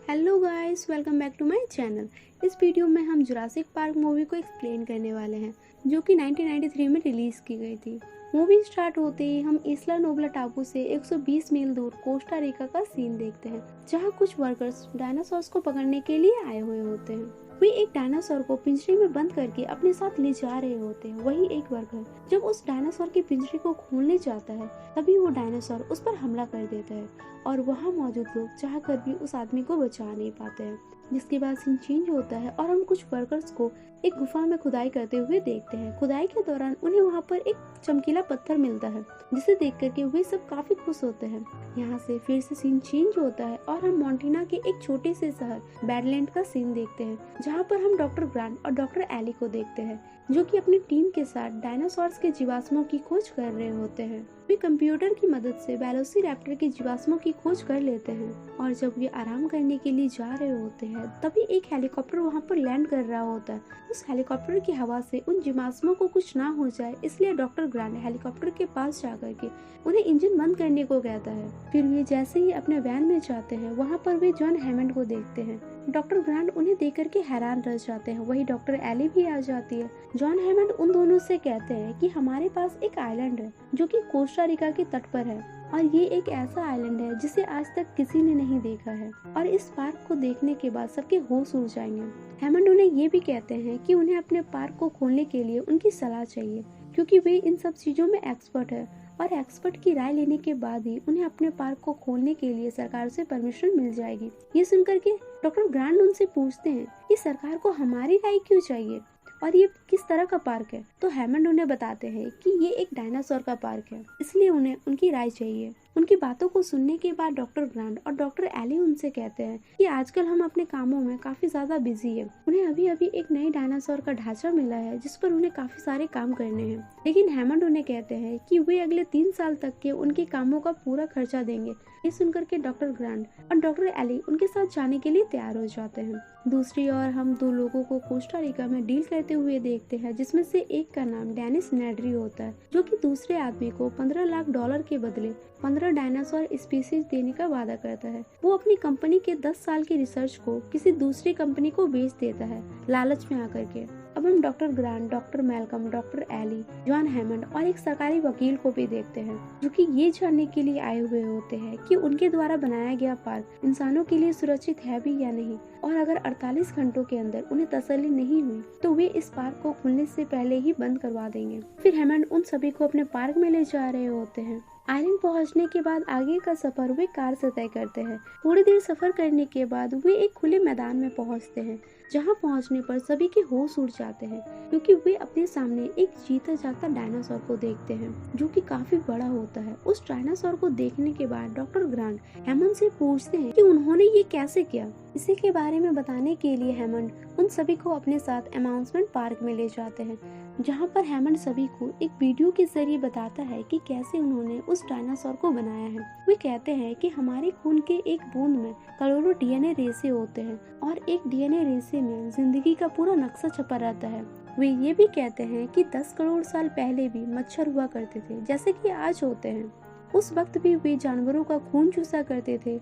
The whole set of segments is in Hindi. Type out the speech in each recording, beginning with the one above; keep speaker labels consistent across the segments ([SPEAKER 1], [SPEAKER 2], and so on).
[SPEAKER 1] Hello guys, welcome back to my channel. इस वीडियो में हम जुरासिक पार्क मूवी को एक्सप्लेन करने वाले हैं, जो कि 1993 में रिलीज की गई थी। मूवी स्टार्ट होते ही हम इस्ला नोब्ला टापू से 120 मील दूर कोस्टा रिका का सीन देखते हैं, जहां कुछ वर्कर्स डायनासोर्स को पकड़ने के लिए आए हुए होते हैं। वे एक डायनासोर को पिंजरे में बंद करके अपने साथ ले जा रहे होते हैं। वही एक वर्कर जब उस डायनासोर के पिंजरे को खोलने जाता है, तभी वो डायनासोर उस पर हमला कर देता है और वहाँ मौजूद लोग चाहकर भी उस आदमी को बचा नहीं पाते हैं। जिसके बाद सीन चेंज होता है और हम कुछ वर्कर्स को एक गुफा में खुदाई करते हुए देखते हैं। खुदाई के दौरान उन्हें वहाँ पर एक चमकीला पत्थर मिलता है, जिसे देख करके वे सब काफी खुश होते हैं। यहाँ से फिर से सीन चेंज होता है और हम मोंटेना के एक छोटे से शहर बैडलैंड का सीन देखते हैं, जहाँ पर हम डॉक्टर ग्रांट और डॉक्टर एली को देखते हैं, जो कि अपनी टीम के साथ डायनासोर्स के जीवाश्मों की खोज कर रहे होते हैं। वे कंप्यूटर की मदद से वेलोसिरैप्टर के जीवाश्मों की खोज कर लेते हैं और जब वे आराम करने के लिए जा रहे होते हैं, तभी एक हेलीकॉप्टर वहां पर लैंड कर रहा होता है। उस हेलीकॉप्टर की हवा से उन जीवाश्मों को कुछ ना हो जाए, इसलिए डॉक्टर ग्रांट हेलीकॉप्टर के पास जाकर के उन्हें इंजन बंद करने को कहता है। फिर वे जैसे ही अपने वैन में जाते हैं, वहाँ पर वे जॉन हैमंड को देखते हैं। डॉक्टर ग्रांट उन्हें देख करके हैरान रह जाते हैं। वही डॉक्टर एली भी आ जाती है। जॉन हैमंड उन दोनों से कहते हैं कि हमारे पास एक आइलैंड है, जो कि कोस्टा रिका के तट पर है और ये एक ऐसा आइलैंड है जिसे आज तक किसी ने नहीं देखा है और इस पार्क को देखने के बाद सबके होश उड़ जाएंगे। हैमंड उन्हें ये भी कहते हैं कि उन्हें अपने पार्क को खोलने के लिए उनकी सलाह चाहिए, क्योंकि वे इन सब चीजों में एक्सपर्ट है और एक्सपर्ट की राय लेने के बाद ही उन्हें अपने पार्क को खोलने के लिए सरकार से परमिशन मिल जाएगी। ये सुनकर के डॉक्टर ग्रांट उनसे पूछते हैं कि सरकार को हमारी राय क्यों चाहिए और ये किस तरह का पार्क है। तो हैमंड उन्हें बताते हैं कि ये एक डायनासोर का पार्क है, इसलिए उन्हें उनकी राय चाहिए। उनकी बातों को सुनने के बाद डॉक्टर ग्रांट और डॉक्टर एली उनसे कहते हैं कि आजकल हम अपने कामों में काफी ज्यादा बिजी है। उन्हें अभी अभी एक नई डायनासोर का ढांचा मिला है, जिस पर उन्हें काफी सारे काम करने हैं। लेकिन हैमंड उन्हें कहते हैं कि वे अगले 3 साल तक के उनके कामों का पूरा खर्चा देंगे। ये सुनकर के डॉक्टर ग्रांट और डॉक्टर एली उनके साथ जाने के लिए तैयार हो जाते हैं। दूसरी ओर हम 2 लोगों को कोस्टा रिका में डील करते हुए देखते हैं, जिसमें से एक का नाम डेनिस नेड्री होता है, जो कि दूसरे आदमी को $15 लाख के बदले 15 डायनासोर स्पीसीज देने का वादा करता है। वो अपनी कंपनी के 10 साल की रिसर्च को किसी दूसरी कंपनी को बेच देता है, लालच में आकर के। अब हम doctor Grant, doctor Malcolm, doctor Ellie, John Hammond और एक सरकारी वकील को भी देखते हैं, जो कि ये जानने के लिए आए हुए होते हैं कि उनके द्वारा बनाया गया पार्क इंसानों के लिए सुरक्षित है भी या नहीं, और अगर 48 घंटों के अंदर उन्हें तसल्ली नहीं हुई तो वे इस पार्क को खुलने से पहले ही बंद करवा देंगे। फिर हैमंड उन सभी को अपने पार्क में ले जा रहे होते हैं। आइलैंड पहुंचने के बाद आगे का सफर वे कार से तय करते हैं। थोड़ी देर सफर करने के बाद वे एक खुले मैदान में पहुंचते हैं, जहां पहुंचने पर सभी के होश उड़ जाते हैं, क्योंकि वे अपने सामने एक जीता जागता डायनासोर को देखते हैं, जो कि काफी बड़ा होता है। उस डायनासोर को देखने के बाद डॉक्टर ग्रांट हैमंड से पूछते हैं कि उन्होंने ये कैसे किया। इसी के बारे में बताने के लिए हैमंड उन सभी को अपने साथ अम्यूजमेंट पार्क में ले जाते हैं, जहां पर हैमंड सभी को एक वीडियो के जरिए बताता है कि कैसे उन्होंने उस डायनासोर को बनाया है। वे कहते हैं कि हमारे खून के एक बूंद में करोड़ों डीएनए रेशे होते हैं और एक डीएनए रेशे में जिंदगी का पूरा नक्शा छपा रहता है। वे ये भी कहते हैं कि 10 करोड़ साल पहले भी मच्छर हुआ करते थे, जैसे कि आज होते हैं। उस वक्त भी वे जानवरों का खून चूसा करते थे।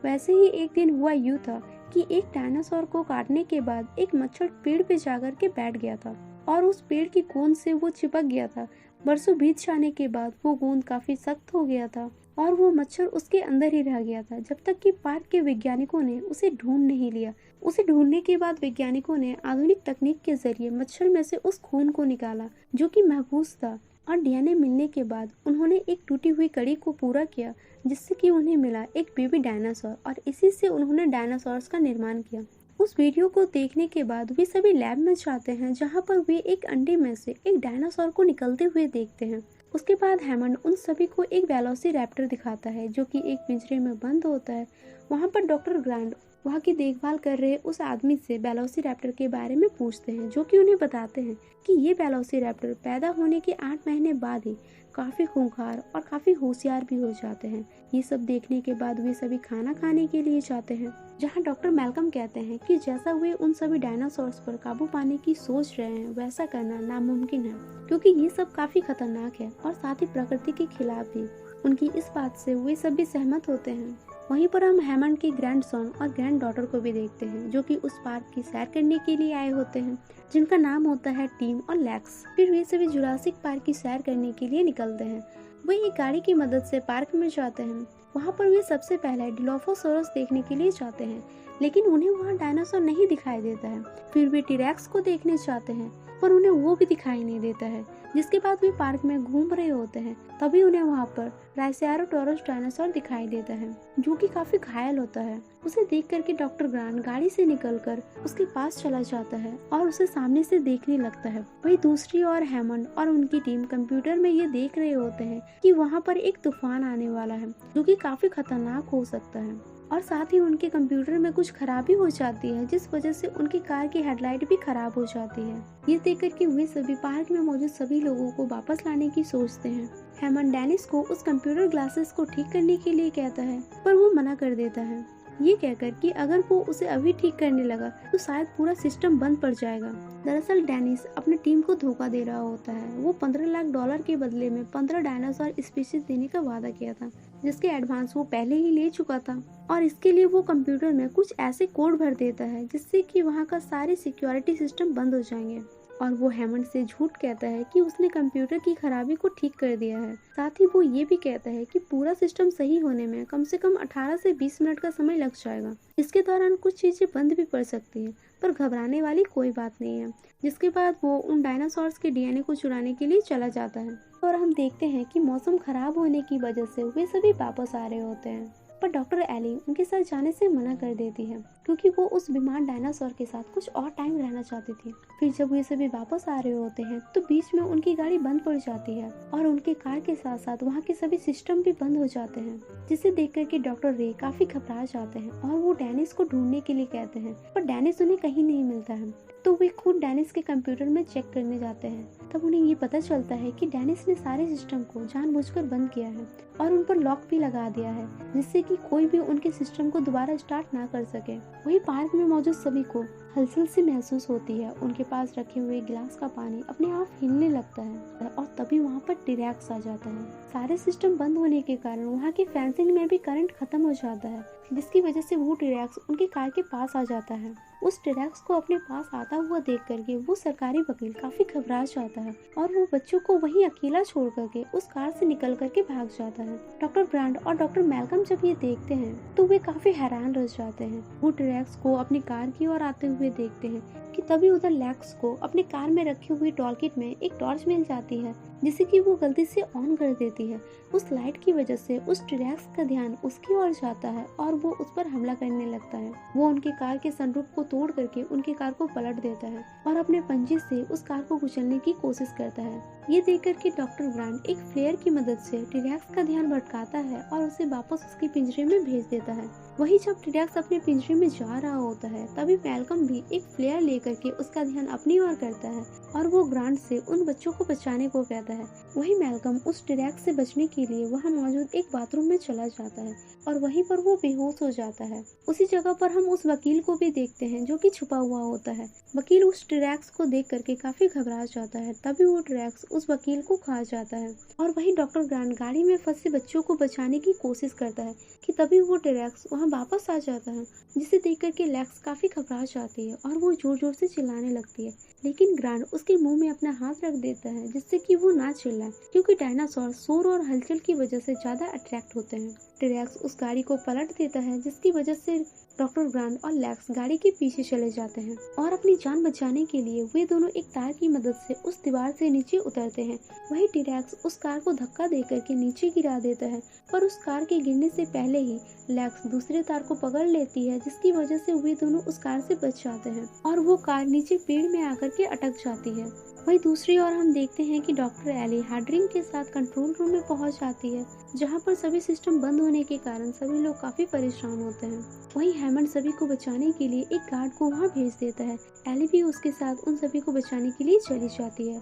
[SPEAKER 1] वैसे ही एक दिन हुआ यूं था कि एक डायनासोर को काटने के बाद एक मच्छर पेड़ पे जाकर के बैठ गया था और उस पेड़ की गोंद से वो चिपक गया था। बरसों बीत जाने के बाद वो गोंद काफी सख्त हो गया था और वो मच्छर उसके अंदर ही रह गया था, जब तक कि पार्क के वैज्ञानिकों ने उसे ढूंढ नहीं लिया। उसे ढूंढने के बाद वैज्ञानिकों ने आधुनिक तकनीक के जरिए मच्छर में से उस खून को निकाला, जो कि महफूज था, और डीएनए मिलने के बाद उन्होंने एक टूटी हुई कड़ी को पूरा किया, जिससे कि उन्हें मिला एक बेबी डायनासोर, और इसी से उन्होंने डायनासोर्स का निर्माण किया। उस वीडियो को देखने के बाद वे सभी लैब में जाते हैं, जहां पर वे एक अंडे में से एक डायनासोर को निकलते हुए देखते हैं। उसके बाद हैमंड उन सभी को एक वेलोसिरैप्टर दिखाता है, जो कि एक पिंजरे में बंद होता है। वहां पर डॉक्टर ग्रांट वहाँ की देखभाल कर रहे उस आदमी से वेलोसिरैप्टर के बारे में पूछते हैं, जो कि उन्हें बताते हैं कि ये वेलोसिरैप्टर पैदा होने के 8 महीने बाद ही काफी खूंखार और काफी होशियार भी हो जाते हैं। ये सब देखने के बाद वे सभी खाना खाने के लिए जाते हैं, जहाँ डॉक्टर मैल्कम कहते हैं कि जैसा वे उन सभी डायनासोर्स पर काबू पाने की सोच रहे हैं, वैसा करना नामुमकिन है, क्योंकि ये सब काफी खतरनाक है और साथ ही प्रकृति के खिलाफ भी। उनकी इस बात से वे सभी सहमत होते हैं। वहीं पर हम हैमंड के ग्रैंडसन और ग्रैंड डॉटर को भी देखते हैं, जो कि उस पार्क की सैर करने के लिए आए होते हैं, जिनका नाम होता है टीम और लैक्स। फिर वे सभी जुरासिक पार्क की सैर करने के लिए निकलते हैं। वे एक गाड़ी की मदद से पार्क में जाते हैं। वहाँ पर वे सबसे पहले डिलोफोसोरस देखने के लिए जाते हैं, लेकिन उन्हें वहाँ डायनासोर नहीं दिखाई देता है। फिर वे टीरेक्स को देखने जाते हैं, पर उन्हें वो भी दिखाई नहीं देता है। जिसके बाद वे पार्क में घूम रहे होते हैं, तभी उन्हें वहाँ पर ट्राइसेराटोरस डायनासोर दिखाई देता है, जो कि काफी घायल होता है। उसे देख करके डॉक्टर ग्रांट गाड़ी से निकलकर उसके पास चला जाता है और उसे सामने से देखने लगता है। वही दूसरी ओर हैमंड और उनकी टीम कंप्यूटर में ये देख रहे होते हैं कि वहाँ पर एक तूफान आने वाला है, जो कि काफी खतरनाक हो सकता है। और साथ ही उनके कंप्यूटर में कुछ खराबी हो जाती है, जिस वजह से उनकी कार की हेडलाइट भी खराब हो जाती है। ये देखकर कि वे सभी पार्क में मौजूद सभी लोगों को वापस लाने की सोचते हैं। हैमंड डेनिस को उस कंप्यूटर ग्लासेस को ठीक करने के लिए कहता है, पर वो मना कर देता है, ये कहकर कि अगर वो उसे अभी ठीक करने लगा तो शायद पूरा सिस्टम बंद पड़ जाएगा। दरअसल डेनिस अपनी टीम को धोखा दे रहा होता है। वो $15 लाख के बदले में 15 डायनासोर स्पीशीज देने का वादा किया था, जिसके एडवांस वो पहले ही ले चुका था। और इसके लिए वो कंप्यूटर में कुछ ऐसे कोड भर देता है जिससे कि वहाँ का सारे सिक्योरिटी सिस्टम बंद हो जाएंगे। और वो हैमंड से झूठ कहता है कि उसने कंप्यूटर की खराबी को ठीक कर दिया है। साथ ही वो ये भी कहता है कि पूरा सिस्टम सही होने में कम से कम 18 से 20 मिनट का समय लग जाएगा। इसके दौरान कुछ चीजें बंद भी पड़ सकती हैं, पर घबराने वाली कोई बात नहीं है। जिसके बाद वो उन डायनासोर्स के डीएनए को चुराने के लिए चला जाता है। और हम देखते हैं कि मौसम खराब होने की वजह से वे सभी वापस आ रहे होते हैं, पर डॉक्टर एली उनके साथ जाने से मना कर देती है, क्योंकि वो उस बीमार डायनासोर के साथ कुछ और टाइम रहना चाहती थी। फिर जब वे सभी वापस आ रहे होते हैं तो बीच में उनकी गाड़ी बंद पड़ जाती है और उनके कार के साथ साथ वहाँ के सभी सिस्टम भी बंद हो जाते हैं, जिसे देख कर के डॉक्टर रे काफी घबरा जाते हैं और वो डेनिस को ढूंढने के लिए कहते हैं, पर डेनिस उन्हें कहीं नहीं मिलता है। तो वे खुद डेनिस के कंप्यूटर में चेक करने जाते हैं। तब उन्हें ये पता चलता है कि डेनिस ने सारे सिस्टम को जानबूझकर बंद किया है और उन पर लॉक भी लगा दिया है, जिससे कि कोई भी उनके सिस्टम को दोबारा स्टार्ट ना कर सके। वही पार्क में मौजूद सभी को हलचल सी महसूस होती है। उनके पास रखे हुए गिलास का पानी अपने आप हिलने लगता है और तभी वहाँ पर टीरेक्स आ जाता है। सारे सिस्टम बंद होने के कारण वहाँ की फेंसिंग में भी करंट खत्म हो जाता है, जिसकी वजह से वो टीरेक्स उनके कार के पास आ जाता है। उस टीरेक्स को अपने पास आता हुआ देख करके वो सरकारी वकील काफी घबरा जाता है और वो बच्चों को वहीं अकेला छोड़ करके उस कार से निकल करके भाग जाता है। डॉक्टर ग्रांट और डॉक्टर मैल्कम जब ये देखते हैं तो वे काफी हैरान रह जाते हैं। वो टीरेक्स को अपनी कार की ओर आते हुए देखते हैं कि तभी उधर लैक्स को अपने कार में रखी हुई टॉलकिट में एक टॉर्च मिल जाती है, जिसे कि वो गलती से ऑन कर देती है। उस लाइट की वजह से उस टीरेक्स का ध्यान उसकी ओर जाता है और वो उस पर हमला करने लगता है। वो उनके कार के सनरूफ को तोड़ करके उनकी कार को पलट देता है और अपने पंजे से उस कार को कुचलने की कोशिश करता है। ये देख करके डॉक्टर ग्रांट एक फ्लेयर की मदद से टीरेक्स का ध्यान भटकाता है और उसे वापस उसके पिंजरे में भेज देता है। वही जब टीरेक्स अपने पिंजरे में जा रहा होता है तभी मैल्कम भी एक फ्लेयर लेकर के उसका ध्यान अपनी ओर करता है और वो ग्रांट से उन बच्चों को बचाने को कहता है। वही मैल्कम उस टीरेक्स से बचने के लिए वहाँ मौजूद एक बाथरूम में चला जाता है और वहीं पर वो बेहोश हो जाता है। उसी जगह पर हम उस वकील को भी देखते हैं जो कि छुपा हुआ होता है। वकील उस टीरेक्स को देख करके काफी घबरा जाता है। तभी वो टीरेक्स उस वकील को खा जाता है और वही डॉक्टर ग्रांट गाड़ी में फंसे बच्चों को बचाने की कोशिश करता है कि तभी वो टीरेक्स वहाँ वापस आ जाता है, जिसे देख करके लैक्स काफी घबरा जाती है और वो जोर जोर से चिल्लाने लगती है। लेकिन ग्रांट उसके मुंह में अपना हाथ रख देता है जिससे कि वो ना चिल्लाए, क्योंकि डायनासोर शोर और हलचल की वजह से ज्यादा अट्रैक्ट होते हैं। टीरेक्स उस गाड़ी को पलट देता है, जिसकी वजह से डॉक्टर ग्रांट और लैक्स गाड़ी के पीछे चले जाते हैं और अपनी जान बचाने के लिए वे दोनों एक तार की मदद से उस दीवार से नीचे उतरते हैं। वही टीरेक्स उस कार को धक्का देकर के नीचे गिरा देता है, पर उस कार के गिरने से पहले ही लैक्स दूसरे तार को पकड़ लेती है, जिसकी वजह से वे दोनों उस कार से बच जाते हैं और वो कार नीचे पेड़ में आकर के अटक जाती है। वही दूसरी ओर हम देखते हैं कि डॉक्टर एली हार्डरिंग के साथ कंट्रोल रूम में पहुंच जाती है, जहां पर सभी सिस्टम बंद होने के कारण सभी लोग काफी परेशान होते हैं। वही हैमंड सभी को बचाने के लिए एक गार्ड को वहां भेज देता है। एली भी उसके साथ उन सभी को बचाने के लिए चली जाती है।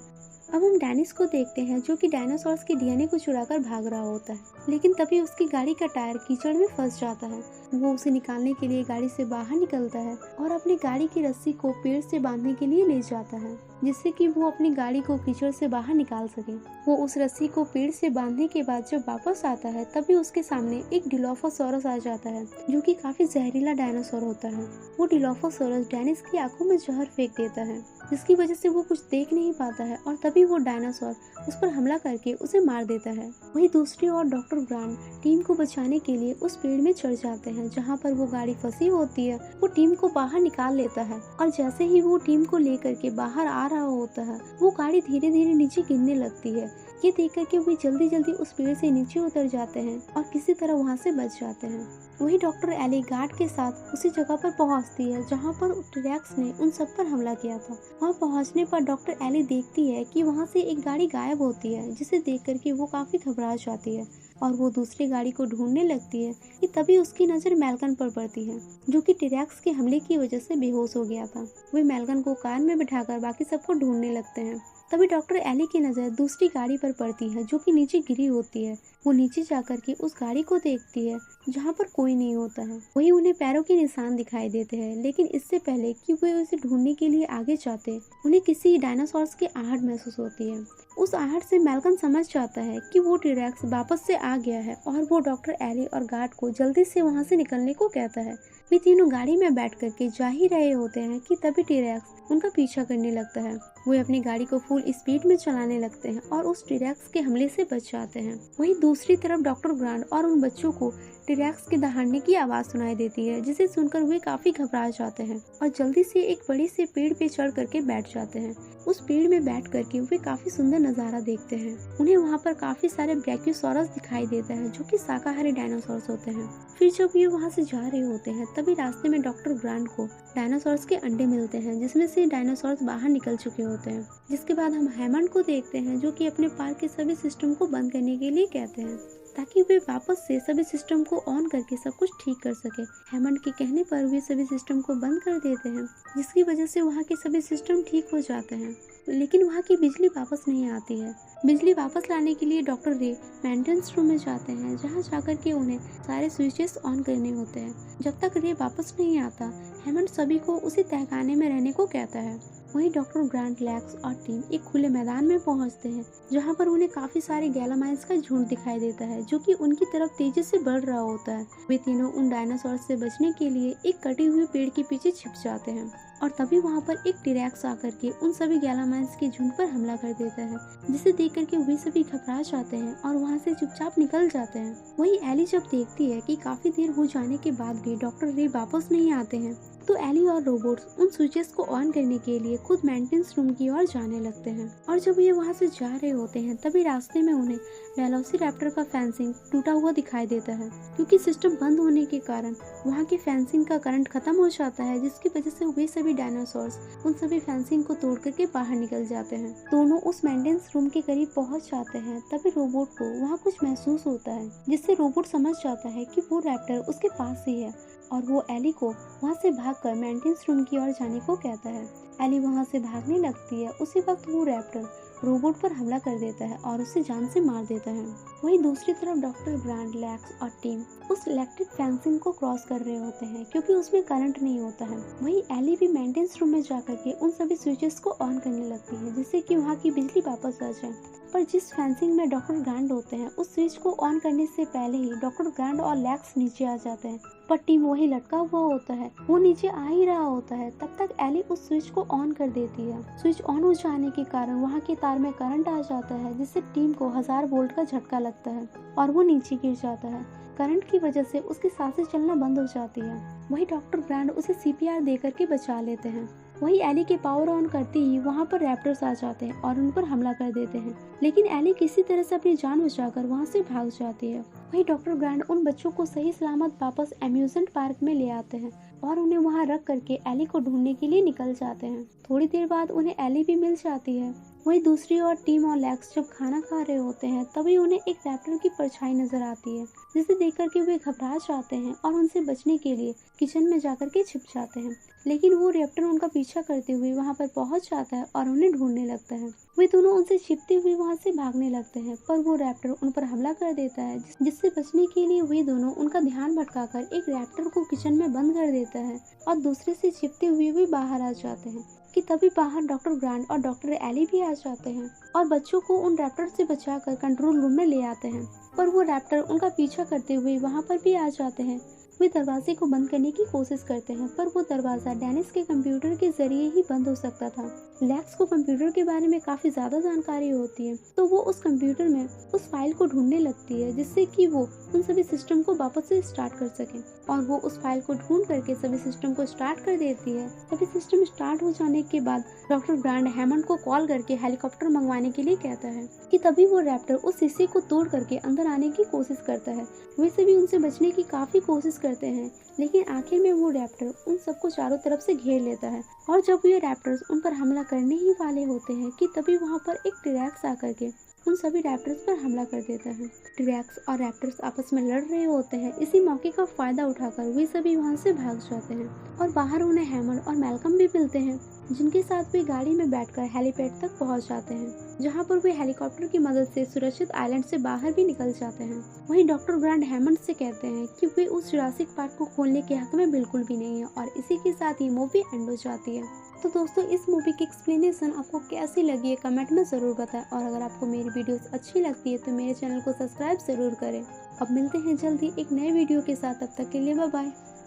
[SPEAKER 1] अब हम डेनिस को देखते हैं जो कि डायनासोर्स के डीएनए को चुराकर भाग रहा होता है, लेकिन तभी उसकी गाड़ी का टायर कीचड़ में फंस जाता है। वो उसे निकालने के लिए गाड़ी से बाहर निकलता है और अपनी गाड़ी की रस्सी को पेड़ से बांधने के लिए ले जाता है। जिससे कि वो अपनी गाड़ी को कीचड़ से बाहर निकाल सके। वो उस रस्सी को पेड़ से बांधने के बाद जब वापस आता है तभी उसके सामने एक डिलोफोसोरस आ जाता है, जो कि काफी जहरीला डायनासोर होता है। वो डिलोफोसोरस डेनिस की आंखों में जहर फेंक देता है, जिसकी वजह से वो कुछ देख नहीं पाता है और तभी वो डायनासोर उस पर हमला करके उसे मार देता है। वहीं दूसरी ओर डॉक्टर ग्रांट टीम को बचाने के लिए उस पेड़ में चढ़ जाते हैं जहाँ पर वो गाड़ी फंसी होती है। वो टीम को बाहर निकाल लेता है और जैसे ही वो टीम को लेकर के बाहर आ रहा होता है, वो गाड़ी धीरे धीरे नीचे गिरने लगती है। ये देख कर के वे जल्दी जल्दी उस पेड़ से नीचे उतर जाते हैं और किसी तरह वहाँ से बच जाते हैं। वही डॉक्टर एली गार्ड के साथ उसी जगह पर पहुँचती है जहाँ पर टी-रेक्स ने उन सब पर हमला किया था। वहाँ पहुँचने पर डॉक्टर एली देखती है कि वहाँ से एक गाड़ी गायब होती है, जिसे देख करके वो काफी घबरा जाती है और वो दूसरी गाड़ी को ढूंढने लगती है कि तभी उसकी नज़र मैल्कन पर पड़ती है, जो कि टी-रेक्स के हमले की वजह से बेहोश हो गया था। वे मैल्कन को कार में बिठाकर बाकी सबको ढूंढने लगते हैं। तभी डॉक्टर एली की नज़र दूसरी गाड़ी पर पड़ती है, जो कि नीचे गिरी होती है। वो नीचे जाकर के उस गाड़ी को देखती है जहाँ पर कोई नहीं होता है। वही उन्हें पैरों के निशान दिखाई देते हैं, लेकिन इससे पहले कि वे उसे ढूंढने के लिए आगे जाते, उन्हें किसी डायनासोर्स की आहट महसूस होती है। उस आहट से मैल्कन समझ जाता है कि वो टी-रेक्स वापस से आ गया है और वो डॉक्टर एली और गार्ड को जल्दी से वहाँ से निकलने को कहता है। वे तीनों गाड़ी में बैठ करके जा ही रहे होते हैं कि तभी टी-रेक्स उनका पीछा करने लगता है। वे अपनी गाड़ी को फुल स्पीड में चलाने लगते हैं और उस टी-रेक्स के हमले से बच जाते हैं। वहीं दूसरी तरफ डॉक्टर ग्रांट और उन बच्चों को टी-रेक्स के दहाड़ने की आवाज सुनाई देती है, जिसे सुनकर वे काफी घबरा जाते हैं और जल्दी से एक बड़ी से पेड़ पे चढ़ करके बैठ जाते हैं। उस पेड़ में बैठ करके वे काफी सुंदर नजारा देखते हैं। उन्हें वहाँ पर काफी सारे ब्रैकियोसॉरस दिखाई देता है, जो कि शाकाहारी डायनासोर्स होते हैं। फिर जब ये वहाँ से जा रहे होते हैं तभी रास्ते में डॉक्टर ग्रांट को डायनासोर्स के अंडे मिलते हैं, जिसमें से डायनासोर्स बाहर निकल चुके होते हैं। जिसके बाद हम हैमंड को देखते हैं, जो कि अपने पार्क के सभी सिस्टम को बंद करने के लिए कहते हैं ताकि वे वापस से सभी सिस्टम को ऑन करके सब कुछ ठीक कर सके। हैमंड के कहने पर वे सभी सिस्टम को बंद कर देते हैं, जिसकी वजह से वहाँ के सभी सिस्टम ठीक हो जाते हैं, लेकिन वहाँ की बिजली वापस नहीं आती है। बिजली वापस लाने के लिए डॉक्टर रे मेंटेनेंस रूम में जाते हैं, जहाँ जाकर के उन्हें सारे स्विचेस ऑन करने होते हैं। जब तक रे वापस नहीं आता, हैमंड सभी को उसी तहखाने में रहने को कहता है। वहीं डॉक्टर ग्रांट, लेक्स और टीम एक खुले मैदान में पहुंचते हैं, जहां पर उन्हें काफी सारे गैलामाइन्स का झुंड दिखाई देता है, जो कि उनकी तरफ तेजी से बढ़ रहा होता है। वे तीनों उन डायनासोर से बचने के लिए एक कटे हुए पेड़ के पीछे छिप जाते हैं और तभी वहां पर एक टी-रेक्स आकर के उन सभी गैलामाइन्स के झुंड पर हमला कर देता है, जिसे देख करके वे सभी घबरा जाते हैं और वहां से चुपचाप निकल जाते हैं। वहीं एली जब देखती है कि काफी देर हो जाने के बाद भी डॉक्टर रे वापस नहीं आते हैं, तो एली और रोबोट्स उन स्विचेस को ऑन करने के लिए खुद मेंटेनेंस रूम की ओर जाने लगते हैं। और जब ये वहां से जा रहे होते हैं तभी रास्ते में उन्हें वेलोसिरैप्टर का फेंसिंग टूटा हुआ दिखाई देता है, क्योंकि सिस्टम बंद होने के कारण वहाँ की फेंसिंग का करंट खत्म हो जाता है, जिसकी वजह से वे सभी डायनासोर्स उन सभी फेंसिंग को तोड़ करके बाहर निकल जाते हैं। दोनों उस मेंटेनेंस रूम के करीब पहुंच जाते हैं, तभी रोबोट को वहाँ कुछ महसूस होता है, जिससे रोबोट समझ जाता है कि वो रैप्टर उसके पास ही है और वो एली को वहाँ से भागकर मेंटेनेंस रूम की ओर जाने को कहता है। एली वहाँ से भागने लगती है, उसी वक्त वो रैप्टर रोबोट पर हमला कर देता है और उसे जान से मार देता है। वहीं दूसरी तरफ डॉक्टर ग्रांट, लेक्स और टीम उस इलेक्ट्रिक फेंसिंग को क्रॉस कर रहे होते हैं, क्योंकि उसमें करंट नहीं होता है। वहीं एली भी मेंटेनेंस रूम में जाकर के उन सभी स्विचेस को ऑन करने लगती है, जिससे कि वहाँ की बिजली वापस आ जाए। पर जिस फेंसिंग में डॉक्टर ग्रांट होते हैं, उस स्विच को ऑन करने से पहले ही डॉक्टर ग्रांट और लेक्स नीचे आ जाते हैं, पर टीम वही लटका हुआ होता है। वो नीचे आ ही रहा होता है, तब तक एली उस स्विच को ऑन कर देती है। स्विच ऑन हो जाने के कारण वहाँ के तार में करंट आ जाता है, जिससे टीम को 1000 वोल्ट का झटका लगता है और वो नीचे गिर जाता है। करंट की वजह से उसकी सांसें चलना बंद हो जाती है। वही डॉक्टर ग्रांट उसे CPR दे करके बचा लेते हैं। वही एली के पावर ऑन करते ही वहाँ पर रैप्टर्स आ जाते हैं और उन पर हमला कर देते हैं, लेकिन एली किसी तरह से अपनी जान बचाकर वहाँ से भाग जाती है। वही डॉक्टर ग्रांट उन बच्चों को सही सलामत वापस एम्यूजमेंट पार्क में ले आते हैं और उन्हें वहाँ रख करके एली को ढूंढने के लिए निकल जाते हैं। थोड़ी देर बाद उन्हें एली भी मिल जाती है। वही दूसरी ओर टीम और लेक्स जब खाना खा रहे होते हैं, तभी उन्हें एक रैप्टर की परछाई नजर आती है, जिसे देख करके वे घबरा जाते हैं और उनसे बचने के लिए किचन में जाकर के छिप जाते हैं। लेकिन वो रैप्टर उनका पीछा करते हुए वहाँ पर पहुँच जाता है और उन्हें ढूंढने लगता है। वे दोनों उनसे छिपते हुए वहाँ से भागने लगते हैं, पर वो रैप्टर उन पर हमला कर देता है, जिससे बचने के लिए वे दोनों उनका ध्यान भटकाकर एक रैप्टर को किचन में बंद कर देता है और दूसरे से छिपते हुए वे बाहर आ जाते हैं। कि तभी बाहर डॉक्टर ग्रांट और डॉक्टर एली भी आ जाते हैं और बच्चों को उन रैप्टर से बचाकर कंट्रोल रूम में ले आते हैं। पर वो रैप्टर उनका पीछा करते हुए वहाँ पर भी आ जाते हैं। वे दरवाजे को बंद करने की कोशिश करते हैं, पर वो दरवाजा डेनिस के कंप्यूटर के जरिए ही बंद हो सकता था। लेक्स को कंप्यूटर के बारे में काफी ज्यादा जानकारी होती है, तो वो उस कंप्यूटर में उस फाइल को ढूंढने लगती है जिससे कि वो उन सभी सिस्टम को वापस से स्टार्ट कर सके। और वो उस फाइल को ढूंढ करके सभी सिस्टम को स्टार्ट कर देती है। सभी सिस्टम स्टार्ट हो जाने के बाद डॉक्टर ग्रांट हैमंड को कॉल करके हेलीकॉप्टर मंगवाने के लिए कहता है कि तभी वो रैप्टर उस शीशे को तोड़ करके अंदर आने की कोशिश करता है। वे सभी उनसे बचने की काफी कोशिश करते हैं, लेकिन आखिर में वो रैप्टर उन सबको चारों तरफ से घेर लेता है। और जब ये रैप्टर्स उन पर हमला करने ही वाले होते हैं कि तभी वहाँ पर एक टीरेक्स आकर के उन सभी रैप्टर्स पर हमला कर देता है। टीरेक्स और रैप्टर्स आपस में लड़ रहे होते हैं। इसी मौके का फायदा उठाकर वे सभी वहाँ से भाग जाते हैं और बाहर उन्हें हैमंड और मैल्कम भी मिलते हैं, जिनके साथ वे गाड़ी में बैठकर हेलीपैड तक पहुँच जाते हैं, जहाँ पर वे हेलीकॉप्टर की मदद से सुरक्षित आइलैंड से बाहर भी निकल जाते हैं। वहीं डॉक्टर ग्रांट हैमंड से कहते हैं कि वे उस जुरासिक पार्क को खोलने के हक में बिल्कुल भी नहीं है और इसी के साथ ही मूवी एंड हो जाती है। तो दोस्तों, इस मूवी की एक्सप्लेनेशन आपको कैसी लगी है कमेंट में ज़रूर बताएं और अगर आपको मेरी वीडियोस अच्छी लगती है तो मेरे चैनल को सब्सक्राइब ज़रूर करें। अब मिलते हैं जल्दी एक नए वीडियो के साथ, तब तक के लिए बाय बाय।